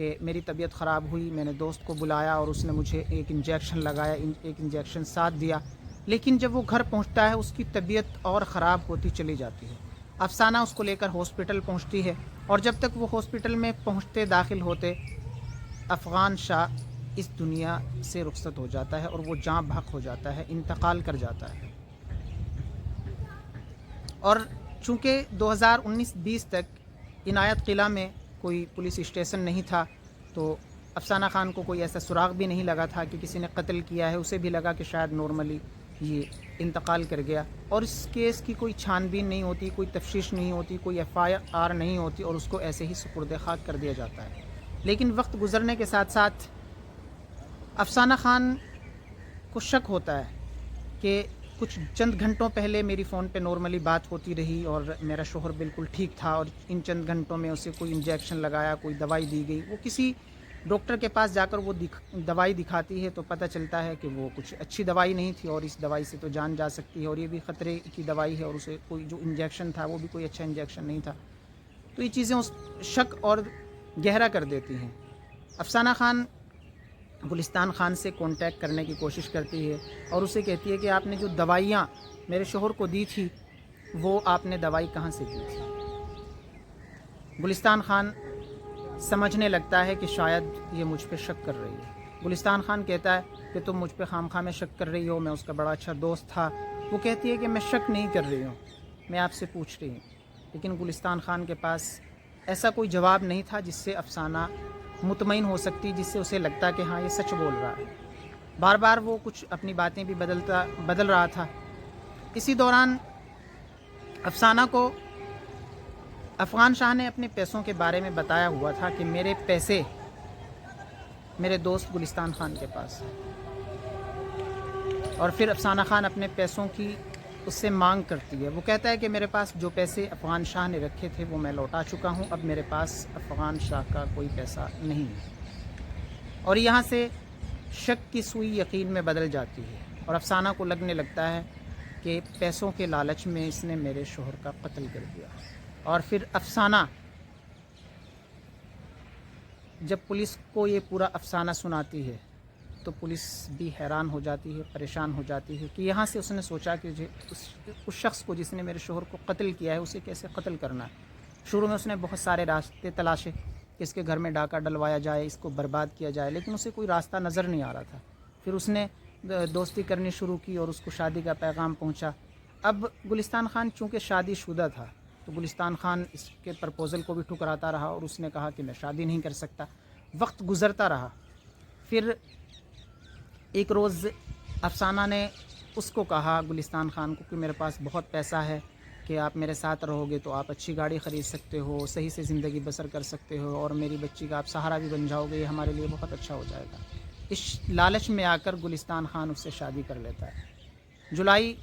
کہ میری طبیعت خراب ہوئی، میں نے دوست کو بلایا اور اس نے مجھے ایک انجیکشن لگایا، ایک انجیکشن ساتھ دیا، لیکن جب وہ گھر پہنچتا ہے اس کی طبیعت اور خراب ہوتی چلی جاتی ہے۔ افسانہ اس کو لے کر ہاسپٹل پہنچتی ہے، اور جب تک وہ ہاسپٹل میں پہنچتے داخل ہوتے افغان شاہ اس دنیا سے رخصت ہو جاتا ہے اور وہ جاں بحق ہو جاتا ہے، انتقال کر جاتا ہے۔ اور چونکہ 2019-20 تک عنایت قلعہ میں کوئی پولیس اسٹیشن نہیں تھا، تو افسانہ خان کو کوئی ایسا سراغ بھی نہیں لگا تھا کہ کسی نے قتل کیا ہے، اسے بھی لگا کہ شاید نارملی یہ انتقال کر گیا، اور اس کیس کی کوئی چھان بین نہیں ہوتی، کوئی تفتیش نہیں ہوتی، کوئی ایف آئی آر نہیں ہوتی، اور اس کو ایسے ہی سپرد خاک کر دیا جاتا ہے۔ لیکن وقت گزرنے کے ساتھ ساتھ افسانہ خان کو شک ہوتا ہے کہ کچھ چند گھنٹوں پہلے میری فون پہ نارملی بات ہوتی رہی اور میرا شوہر بالکل ٹھیک تھا، اور ان چند گھنٹوں میں اسے کوئی انجیکشن لگایا، کوئی دوائی دی گئی۔ وہ کسی ڈاکٹر کے پاس جا کر وہ دوائی دکھاتی ہے تو پتہ چلتا ہے کہ وہ کچھ اچھی دوائی نہیں تھی، اور اس دوائی سے تو جان جا سکتی ہے، اور یہ بھی خطرے کی دوائی ہے، اور اسے کوئی جو انجیکشن تھا وہ بھی کوئی اچھا انجیکشن نہیں تھا۔ تو یہ چیزیں اس شک اور گہرا کر دیتی ہیں۔ افسانہ خان گلستان خان سے کانٹیکٹ کرنے کی کوشش کرتی ہے اور اسے کہتی ہے کہ آپ نے جو دوائیاں میرے شوہر کو دی تھی وہ آپ نے دوائی کہاں سے دی تھی۔ گلستان خان سمجھنے لگتا ہے کہ شاید یہ مجھ پہ شک کر رہی ہے۔ گلستان خان کہتا ہے کہ تم مجھ پہ خامخواہ میں شک کر رہی ہو، میں اس کا بڑا اچھا دوست تھا۔ وہ کہتی ہے کہ میں شک نہیں کر رہی ہوں، میں آپ سے پوچھ رہی ہوں۔ لیکن گلستان خان کے پاس ایسا کوئی جواب نہیں تھا جس سے افسانہ مطمئن ہو سکتی، جس سے اسے لگتا کہ ہاں یہ سچ بول رہا ہے۔ بار بار وہ کچھ اپنی باتیں بھی بدل رہا تھا۔ اسی دوران افسانہ کو افغان شاہ نے اپنے پیسوں کے بارے میں بتایا ہوا تھا کہ میرے پیسے میرے دوست گلستان خان کے پاس ہیں، اور پھر افسانہ خان اپنے پیسوں کی اس سے مانگ کرتی ہے۔ وہ کہتا ہے کہ میرے پاس جو پیسے افغان شاہ نے رکھے تھے وہ میں لوٹا چکا ہوں، اب میرے پاس افغان شاہ کا کوئی پیسہ نہیں ہے۔ اور یہاں سے شک کی سوئی یقین میں بدل جاتی ہے، اور افسانہ کو لگنے لگتا ہے کہ پیسوں کے لالچ میں اس نے میرے شوہر کا قتل کر دیا۔ اور پھر افسانہ جب پولیس کو یہ پورا افسانہ سناتی ہے تو پولیس بھی حیران ہو جاتی ہے، پریشان ہو جاتی ہے کہ یہاں سے اس نے سوچا کہ اس شخص کو جس نے میرے شوہر کو قتل کیا ہے اسے کیسے قتل کرنا ہے۔ شروع میں اس نے بہت سارے راستے تلاشے کہ اس کے گھر میں ڈاکہ ڈلوایا جائے، اس کو برباد کیا جائے، لیکن اسے کوئی راستہ نظر نہیں آ رہا تھا۔ پھر اس نے دوستی کرنی شروع کی اور اس کو شادی کا پیغام پہنچا۔ اب گلستان خان چونکہ شادی شدہ تھا تو گلستان خان اس کے پرپوزل کو بھی ٹھکراتا رہا، اور اس نے کہا کہ میں شادی نہیں کر سکتا۔ وقت گزرتا رہا۔ پھر ایک روز افسانہ نے اس کو کہا، گلستان خان کو، کہ میرے پاس بہت پیسہ ہے کہ آپ میرے ساتھ رہو گے تو آپ اچھی گاڑی خرید سکتے ہو، صحیح سے زندگی بسر کر سکتے ہو، اور میری بچی کا آپ سہارا بھی بن جاؤ گے، یہ ہمارے لیے بہت اچھا ہو جائے گا۔ اس لالچ میں آ کر گلستان خان اس سے شادی کر لیتا ہے۔ جولائی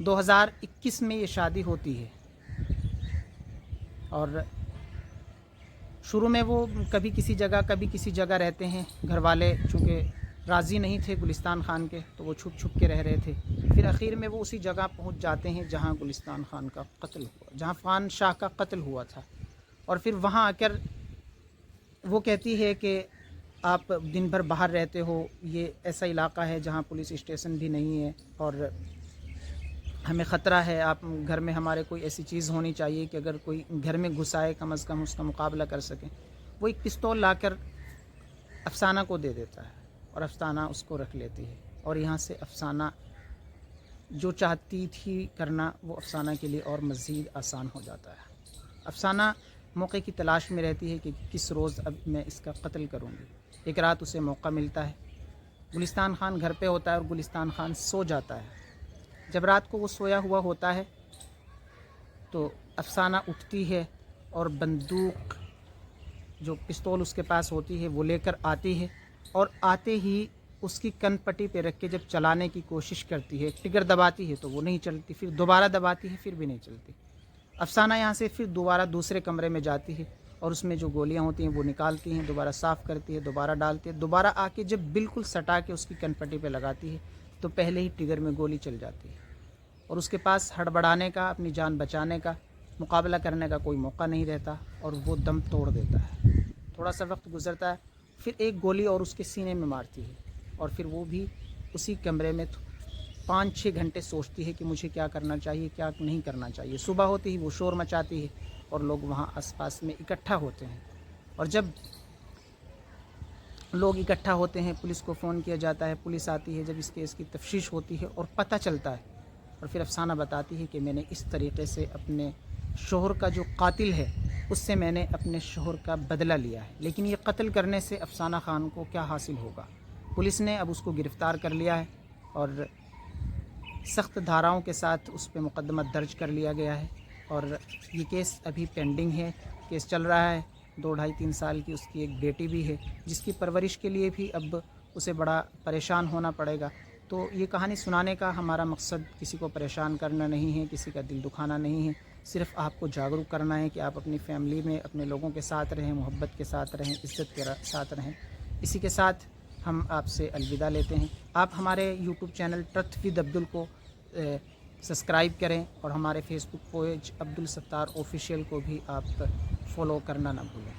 2021 میں یہ شادی ہوتی ہے، اور شروع میں وہ کبھی کسی جگہ رہتے ہیں۔ گھر والے چونکہ راضی نہیں تھے گلستان خان کے تو وہ چھپ چھپ کے رہ رہے تھے۔ پھر اخیر میں وہ اسی جگہ پہنچ جاتے ہیں جہاں گلستان خان کا قتل ہوا، جہاں افغان شاہ کا قتل ہوا تھا۔ اور پھر وہاں آ کر وہ کہتی ہے کہ آپ دن بھر باہر رہتے ہو، یہ ایسا علاقہ ہے جہاں پولیس اسٹیشن بھی نہیں ہے اور ہمیں خطرہ ہے، آپ گھر میں ہمارے کوئی ایسی چیز ہونی چاہیے کہ اگر کوئی گھر میں گھس آئے کم از کم اس کا مقابلہ کر سکیں۔ وہ ایک پستول لا کر افسانہ کو دے دیتا ہے اور افسانہ اس کو رکھ لیتی ہے، اور یہاں سے افسانہ جو چاہتی تھی کرنا وہ افسانہ کے لیے اور مزید آسان ہو جاتا ہے۔ افسانہ موقع کی تلاش میں رہتی ہے کہ کس روز اب میں اس کا قتل کروں گی۔ ایک رات اسے موقع ملتا ہے، گلستان خان گھر پہ ہوتا ہے اور گلستان خان سو جاتا ہے۔ جب رات کو وہ سویا ہوا ہوتا ہے تو افسانہ اٹھتی ہے اور بندوق، جو پستول اس کے پاس ہوتی ہے، وہ لے کر آتی ہے، اور آتے ہی اس کی کن پٹی پہ رکھ کے جب چلانے کی کوشش کرتی ہے، ٹگر دباتی ہے تو وہ نہیں چلتی، پھر دوبارہ دباتی ہے، پھر بھی نہیں چلتی۔ افسانہ یہاں سے پھر دوبارہ دوسرے کمرے میں جاتی ہے اور اس میں جو گولیاں ہوتی ہیں وہ نکالتی ہیں، دوبارہ صاف کرتی ہے، دوبارہ ڈالتی ہے، دوبارہ آ کے جب بالکل سٹا کے اس کی کن پٹی پہ لگاتی ہے تو پہلے ہی ٹگر میں گولی چل جاتی ہے، اور اس کے پاس ہڑبڑانے کا، اپنی جان بچانے کا، مقابلہ کرنے کا کوئی موقع نہیں رہتا، اور وہ دم توڑ دیتا ہے۔ تھوڑا سا وقت گزرتا ہے، پھر ایک گولی اور اس کے سینے میں مارتی ہے، اور پھر وہ بھی اسی کمرے میں 5-6 گھنٹے سوچتی ہے کہ مجھے کیا کرنا چاہیے، کیا نہیں کرنا چاہیے۔ صبح ہوتی ہی وہ شور مچاتی ہے اور لوگ وہاں آس پاس میں اکٹھا ہوتے ہیں، اور جب لوگ اکٹھا ہوتے ہیں پولیس کو فون کیا جاتا ہے، پولیس آتی ہے، جب اس کیس کی تفتیش ہوتی ہے اور پتہ چلتا ہے، اور پھر افسانہ بتاتی ہے کہ میں نے اس طریقے سے اپنے شوہر کا جو قاتل ہے اس سے میں نے اپنے شوہر کا بدلہ لیا ہے، لیکن یہ قتل کرنے سے افسانہ خان کو کیا حاصل ہوگا؟ پولیس نے اب اس کو گرفتار کر لیا ہے اور سخت دھاراؤں کے ساتھ اس پہ مقدمہ درج کر لیا گیا ہے، اور یہ کیس ابھی پینڈنگ ہے، کیس چل رہا ہے۔ 2-2.5-3 سال کی اس کی ایک بیٹی بھی ہے، جس کی پرورش کے لیے بھی اب اسے بڑا پریشان ہونا پڑے گا۔ تو یہ کہانی سنانے کا ہمارا مقصد کسی کو پریشان کرنا نہیں ہے، کسی کا دل دکھانا نہیں ہے، صرف آپ کو جاگروک کرنا ہے کہ آپ اپنی فیملی میں اپنے لوگوں کے ساتھ رہیں، محبت کے ساتھ رہیں، عزت کے ساتھ رہیں۔ اسی کے ساتھ ہم آپ سے الوداع لیتے ہیں۔ آپ ہمارے YouTube channel truth with Abdul کو سبسکرائب کریں، اور ہمارے فیس بک پیج عبدالستار آفیشیل کو بھی آپ فالو کرنا نہ بھولیں۔